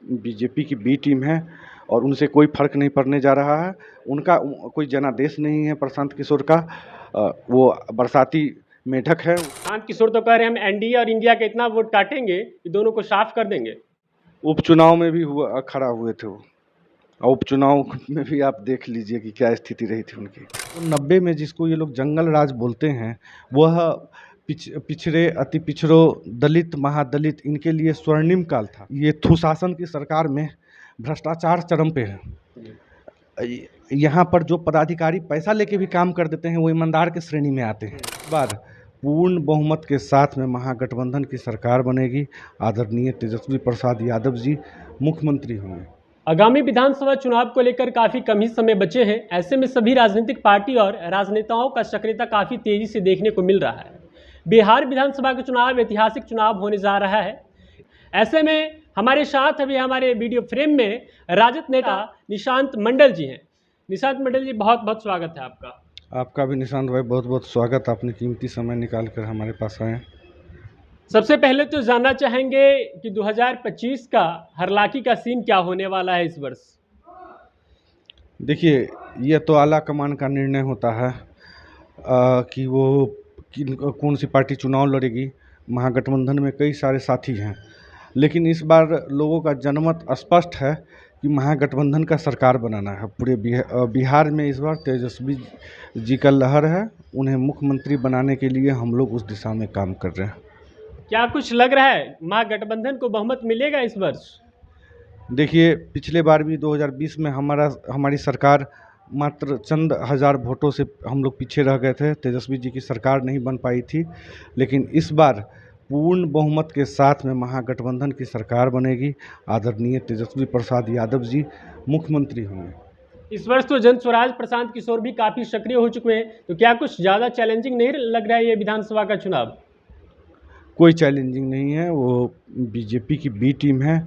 BJP की B team है और उनसे कोई फर्क नहीं पड़ने जा रहा है। उनका कोई जनादेश नहीं है प्रशांत किशोर का। वो बरसाती मेढक है। प्रशांत किशोर तो कह रहे हैं हम एनडीए और इंडिया के इतना वोट काटेंगे कि दोनों को साफ कर देंगे। उपचुनाव में भी खड़ा हुए थे वो, और उपचुनाव में भी आप देख लीजिए कि क्या स्थिति रही थी उनकी। तो 90 में जिसको ये लोग जंगल राज बोलते हैं, वह पिछड़े, अति पिछड़ों, दलित, महादलित, इनके लिए स्वर्णिम काल था। ये सुशासन की सरकार में भ्रष्टाचार चरम पे है। यहाँ पर जो पदाधिकारी पैसा लेके भी काम कर देते हैं वो ईमानदार के श्रेणी में आते हैं। इस बार पूर्ण बहुमत के साथ में महागठबंधन की सरकार बनेगी। आदरणीय तेजस्वी प्रसाद यादव जी मुख्यमंत्री होंगे। आगामी विधानसभा चुनाव को लेकर काफी कम ही समय बचे हैं। ऐसे में सभी राजनीतिक पार्टी और राजनेताओं का सक्रियता काफी तेजी से देखने को मिल रहा है। बिहार विधानसभा का चुनाव ऐतिहासिक चुनाव होने जा रहा है। ऐसे में हमारे साथ अभी हमारे वीडियो फ्रेम में राजद नेता निशांत मंडल जी हैं। निशांत मंडल जी, बहुत बहुत स्वागत है आपका। आपका भी निशांत भाई बहुत बहुत स्वागत। आपने कीमती समय निकाल कर हमारे पास आए। सबसे पहले तो जानना चाहेंगे कि 2025 का हरलाखी का सीन क्या होने वाला है इस वर्ष। देखिए, यह तो आला कमान का निर्णय होता है कि वो कौन सी पार्टी चुनाव लड़ेगी। महागठबंधन में कई सारे साथी हैं, लेकिन इस बार लोगों का जनमत स्पष्ट है कि महागठबंधन का सरकार बनाना है। पूरे बिहार में इस बार तेजस्वी जी का लहर है। उन्हें मुख्यमंत्री बनाने के लिए हम लोग उस दिशा में काम कर रहे हैं। क्या कुछ लग रहा है महागठबंधन को बहुमत मिलेगा इस वर्ष? देखिए, पिछले बार भी 2020 में हमारी सरकार मात्र चंद हज़ार वोटों से हम लोग पीछे रह गए थे। तेजस्वी जी की सरकार नहीं बन पाई थी, लेकिन इस बार पूर्ण बहुमत के साथ में महागठबंधन की सरकार बनेगी। आदरणीय तेजस्वी प्रसाद यादव जी मुख्यमंत्री होंगे। इस वर्ष तो जन स्वराज प्रशांत किशोर भी काफ़ी सक्रिय हो चुके हैं, तो क्या कुछ ज़्यादा चैलेंजिंग नहीं लग रहा है ये विधानसभा का चुनाव? कोई चैलेंजिंग नहीं है। वो बीजेपी की बी टीम है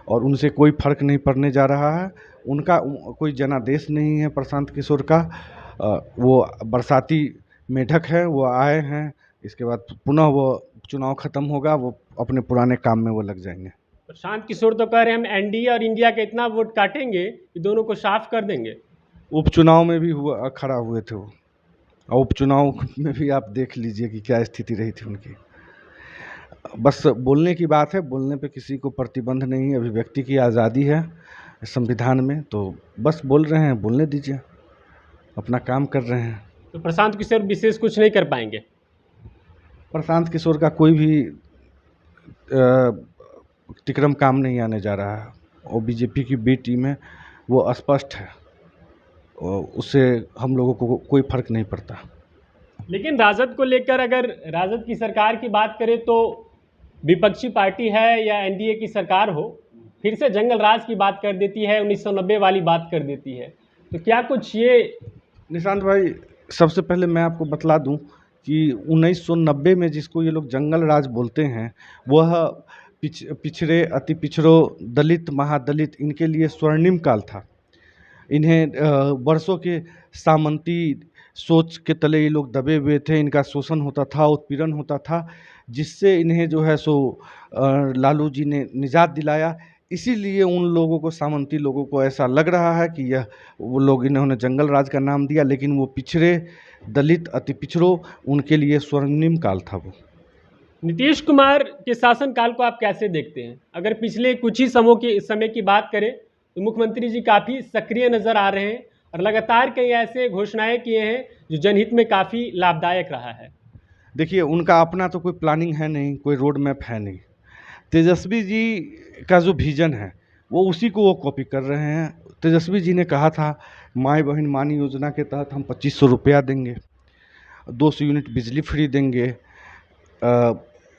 और उनसे कोई फर्क नहीं पड़ने जा रहा है। उनका कोई जनादेश नहीं है प्रशांत किशोर का। वो बरसाती मेढक है। वो आए हैं, इसके बाद पुनः वो चुनाव खत्म होगा, वो अपने पुराने काम में वो लग जाएंगे। प्रशांत किशोर तो कह रहे हैं हम एनडीए और इंडिया के इतना वोट काटेंगे कि दोनों को साफ कर देंगे। उपचुनाव में भी खड़ा हुए थे वो, और उपचुनाव में भी आप देख लीजिए कि क्या स्थिति रही थी उनकी। बस बोलने की बात है, बोलने पे किसी को प्रतिबंध नहीं है। अभिव्यक्ति की आज़ादी है संविधान में, तो बस बोल रहे हैं, बोलने दीजिए, अपना काम कर रहे हैं। तो प्रशांत किशोर विशेष कुछ नहीं कर पाएंगे? प्रशांत किशोर का कोई भी तिक्रम काम नहीं आने जा रहा है। और बीजेपी की बी टीम है, वो स्पष्ट है, और उससे हम लोगों को कोई फर्क नहीं पड़ता। लेकिन राजद को लेकर अगर राजद की सरकार की बात करें तो विपक्षी पार्टी है या एनडीए की सरकार हो, फिर से जंगल राज की बात कर देती है, 1990 वाली बात कर देती है। तो क्या कुछ ये निशांत भाई, सबसे पहले मैं आपको बतला दूं कि 1990 में जिसको ये लोग जंगल राज बोलते हैं, वह पिछड़े, अति पिछड़ों, दलित, महादलित, इनके लिए स्वर्णिम काल था। इन्हें वर्षों के सामंती सोच के तले ये लोग दबे हुए थे। इनका शोषण होता था, उत्पीड़न होता था, जिससे इन्हें जो है सो लालू जी ने निजात दिलाया। इसीलिए उन लोगों को, सामंती लोगों को ऐसा लग रहा है कि यह वो लोग, इन्होंने जंगल राज का नाम दिया, लेकिन वो पिछड़े, दलित, अति पिछड़ों, उनके लिए स्वर्णिम काल था वो। नीतीश कुमार के शासनकाल को आप कैसे देखते हैं? अगर पिछले कुछ ही समय की बात करें तो मुख्यमंत्री जी काफ़ी सक्रिय नज़र आ रहे हैं और लगातार कई ऐसे घोषणाएं किए हैं जो जनहित में काफ़ी लाभदायक रहा है। देखिए, उनका अपना तो कोई प्लानिंग है नहीं, कोई रोड मैप है नहीं। तेजस्वी जी का जो विजन है वो उसी को वो कॉपी कर रहे हैं। तेजस्वी जी ने कहा था माई बहन मानी योजना के तहत हम 2500 रुपया देंगे, 200 यूनिट बिजली फ्री देंगे,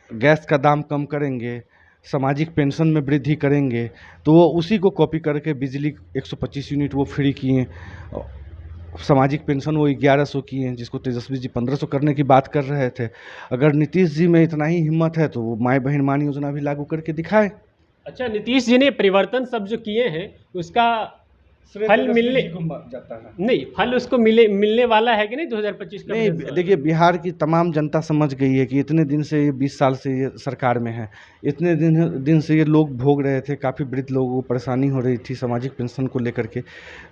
गैस का दाम कम करेंगे, सामाजिक पेंशन में वृद्धि करेंगे। तो वो उसी को कॉपी करके बिजली 125 यूनिट वो फ्री किए, सामाजिक पेंशन वो 1100 की हैं, जिसको तेजस्वी जी 1500 करने की बात कर रहे थे। अगर नीतीश जी में इतना ही हिम्मत है तो वो माई बहन मान योजना भी लागू करके दिखाए। अच्छा, नीतीश जी ने परिवर्तन सब जो किए हैं उसका श्रेय फल तेजस्वी मिलने जी को जाता है। नहीं, फल उसको मिलने वाला है कि नहीं 2025 का नहीं, विधानसभा? देखिए बिहार की तमाम जनता समझ गई है कि इतने दिन से ये 20 साल से ये सरकार में है। इतने दिन से ये लोग भोग रहे थे, काफ़ी वृद्ध लोगों को परेशानी हो रही थी सामाजिक पेंशन को लेकर के।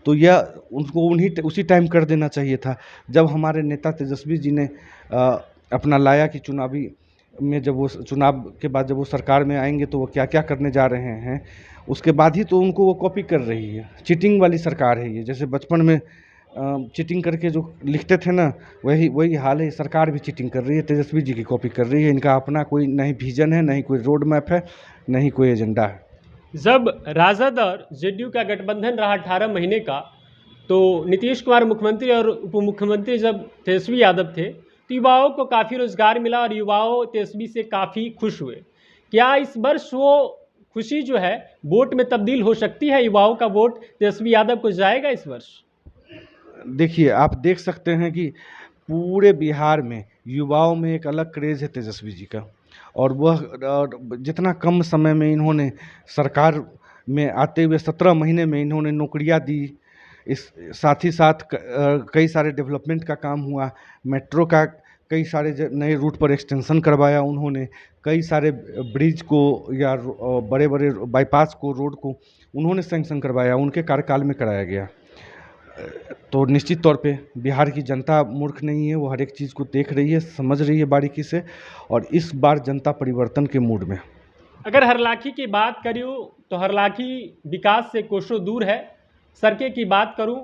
तो यह उनको उसी टाइम कर देना चाहिए था, जब हमारे नेता तेजस्वी जी ने अपना लाया कि चुनावी में जब वो चुनाव के बाद जब वो सरकार में आएँगे तो वो क्या-क्या करने जा रहे हैं, उसके बाद ही तो उनको वो कॉपी कर रही है। चीटिंग वाली सरकार है ये, जैसे बचपन में चीटिंग करके जो लिखते थे ना, वही वही हाल है। सरकार भी चीटिंग कर रही है, तेजस्वी जी की कॉपी कर रही है। इनका अपना कोई नहीं विज़न है, नहीं कोई रोड मैप है, नहीं कोई एजेंडा है। जब राजद और जेडीयू का गठबंधन रहा 18 महीने का, तो नीतीश कुमार मुख्यमंत्री और उप मुख्यमंत्री जब तेजस्वी यादव थे, तो युवाओं को काफ़ी रोजगार मिला और युवाओं तेजस्वी से काफ़ी खुश हुए। क्या इस वर्ष वो खुशी जो है वोट में तब्दील हो सकती है? युवाओं का वोट तेजस्वी यादव को जाएगा इस वर्ष? देखिए, आप देख सकते हैं कि पूरे बिहार में युवाओं में एक अलग क्रेज़ है तेजस्वी जी का, और जितना कम समय में इन्होंने सरकार में आते हुए 17 महीने में इन्होंने नौकरियां दी। इस साथ ही साथ कई सारे डेवलपमेंट का काम हुआ। मेट्रो का कई सारे नए रूट पर एक्सटेंशन करवाया उन्होंने। कई सारे ब्रिज को या बड़े बड़े बाईपास को, रोड को उन्होंने सैंक्शन करवाया, उनके कार्यकाल में कराया गया। तो निश्चित तौर पे बिहार की जनता मूर्ख नहीं है, वो हर एक चीज़ को देख रही है, समझ रही है बारीकी से, और इस बार जनता परिवर्तन के मूड में। अगर हरलाखी की बात करूँ तो हरलाखी विकास से कोसों दूर है। सड़कें की बात करूँ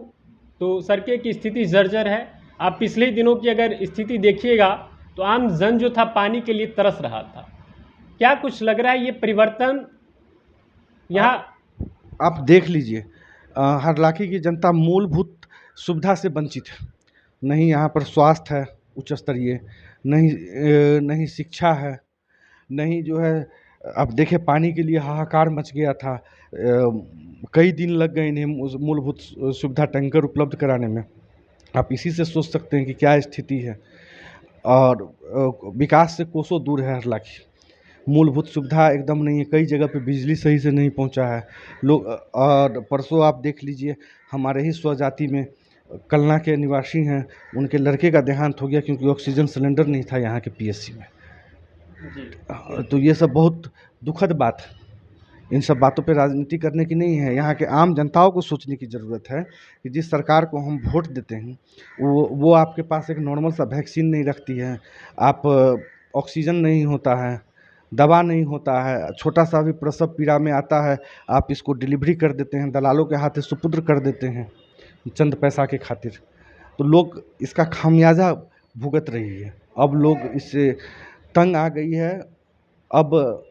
तो सड़कें की स्थिति जर्जर है। आप पिछले दिनों की अगर स्थिति देखिएगा तो आम जन जो था पानी के लिए तरस रहा था। क्या कुछ लग रहा है ये परिवर्तन यहाँ? आप देख लीजिए, हरलाखी की जनता मूलभूत सुविधा से वंचित है। नहीं यहाँ पर स्वास्थ्य है उच्च स्तरीय, नहीं शिक्षा है, नहीं जो है, अब देखें पानी के लिए हाहाकार मच गया था। कई दिन लग गए इन्हें मूलभूत सुविधा टैंकर उपलब्ध कराने में। आप इसी से सोच सकते हैं कि क्या स्थिति है। और विकास से कोसों दूर है हरलाखी। मूलभूत सुविधा एकदम नहीं है, कई जगह पे बिजली सही से नहीं पहुंचा है। लोग और परसों आप देख लीजिए, हमारे ही स्वजाति में कलना के निवासी हैं, उनके लड़के का देहांत हो गया क्योंकि ऑक्सीजन सिलेंडर नहीं था यहाँ के पीएचसी में। तो ये सब बहुत दुखद बात है। इन सब बातों पे राजनीति करने की नहीं है, यहाँ के आम जनताओं को सोचने की ज़रूरत है कि जिस सरकार को हम वोट देते हैं वो आपके पास एक नॉर्मल सा वैक्सीन नहीं रखती है, आप ऑक्सीजन नहीं होता है, दवा नहीं होता है, छोटा सा भी प्रसव पीड़ा में आता है आप इसको डिलीवरी कर देते हैं, दलालों के हाथे सुपुर्द कर देते हैं चंद पैसा के खातिर। तो लोग इसका खामियाजा भुगत रही है। अब लोग इससे तंग आ गई है। अब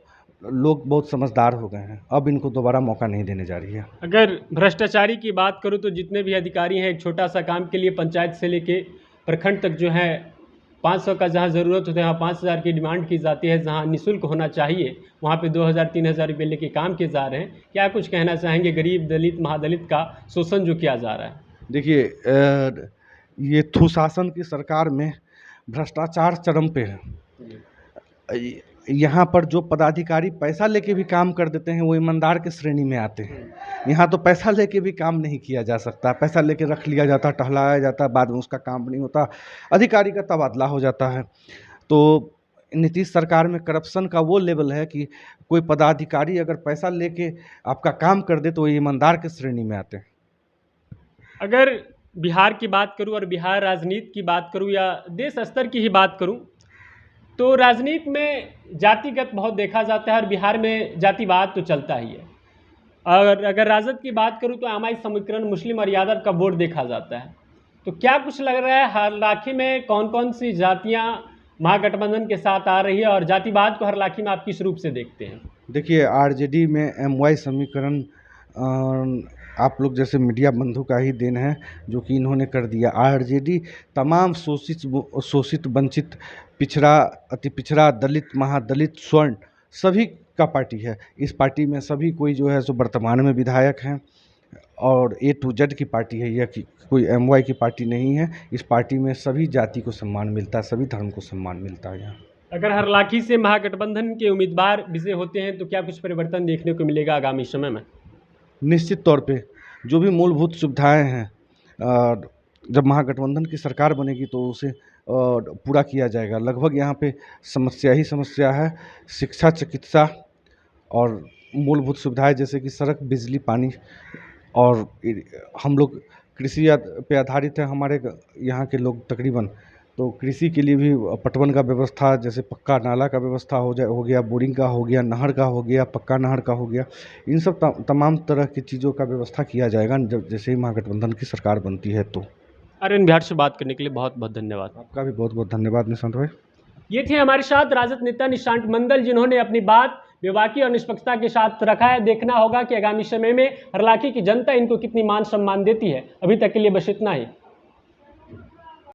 लोग बहुत समझदार हो गए हैं, अब इनको दोबारा मौका नहीं देने जा रही है। अगर भ्रष्टाचारी की बात करूं तो जितने भी अधिकारी हैं, एक छोटा सा काम के लिए पंचायत से लेके प्रखंड तक जो है 500 का जहां ज़रूरत होता है वहाँ 5000 की डिमांड की जाती है। जहां निःशुल्क होना चाहिए वहाँ पे 2000-3000 रुपये लेके काम किए जा रहे हैं। क्या कुछ कहना चाहेंगे गरीब, दलित, महादलित का शोषण जो किया जा रहा है? देखिए, ये सुशासन की सरकार में भ्रष्टाचार चरम पे है। यहाँ पर जो पदाधिकारी पैसा लेके भी काम कर देते हैं वो ईमानदार के श्रेणी में आते हैं। यहाँ तो पैसा लेके भी काम नहीं किया जा सकता, पैसा लेके रख लिया जाता, टहलाया जाता, बाद में उसका काम नहीं होता, अधिकारी का तबादला हो जाता है। तो नीतीश सरकार में करप्शन का वो लेवल है कि कोई पदाधिकारी अगर पैसा लेके आपका काम कर दे तो वो ईमानदार के श्रेणी में आते हैं। अगर बिहार की बात करूं और बिहार राजनीति की बात करूं या देश स्तर की ही बात करूं तो राजनीति में जातिगत बहुत देखा जाता है और बिहार में जातिवाद तो चलता ही है। और अगर राजद की बात करूं तो आमाई समीकरण मुस्लिम और यादव का वोट देखा जाता है। तो क्या कुछ लग रहा है हरलाखी में कौन कौन सी जातियां महागठबंधन के साथ आ रही है और जातिवाद को हरलाखी में आप किस रूप से देखते हैं? देखिए, आरजेडी में एमवाई समीकरण आप लोग जैसे मीडिया बंधु का ही देन है जो कि इन्होंने कर दिया। आरजेडी तमाम शोषित वंचित, पिछड़ा, अति पिछड़ा, दलित, महादलित, स्वर्ण सभी का पार्टी है। इस पार्टी में सभी कोई जो है सो वर्तमान में विधायक हैं और ए टू जेड की पार्टी है यह, कि कोई एमवाई की पार्टी नहीं है। इस पार्टी में सभी जाति को सम्मान मिलता है, सभी धर्म को सम्मान मिलता है यहाँ। अगर हरलाखी से महागठबंधन के उम्मीदवार विजय होते हैं तो क्या कुछ परिवर्तन देखने को मिलेगा आगामी समय में? निश्चित तौर पे जो भी मूलभूत सुविधाएं हैं जब महागठबंधन की सरकार बनेगी तो उसे पूरा किया जाएगा। लगभग यहाँ पे समस्या ही समस्या है, शिक्षा, चिकित्सा और मूलभूत सुविधाएं जैसे कि सड़क, बिजली, पानी। और हम लोग कृषि पे आधारित है, हमारे यहाँ के लोग तकरीबन, तो कृषि के लिए भी पटवन का व्यवस्था, जैसे पक्का नाला का व्यवस्था हो गया, बोरिंग का हो गया, नहर का हो गया, पक्का नहर का हो गया, इन सब तमाम तरह की चीज़ों का व्यवस्था किया जाएगा जब जैसे ही महागठबंधन की सरकार बनती है तो। आर्यन बिहार से बात करने के लिए बहुत बहुत धन्यवाद। आपका भी बहुत बहुत धन्यवाद निशांत भाई। ये थे हमारे साथ राजद नेता निशांत मंडल, जिन्होंने अपनी बात बेबाकी और निष्पक्षता के साथ रखा है। देखना होगा कि आगामी समय में हरलाखी की जनता इनको कितनी मान सम्मान देती है। अभी तक के लिए बस इतना ही।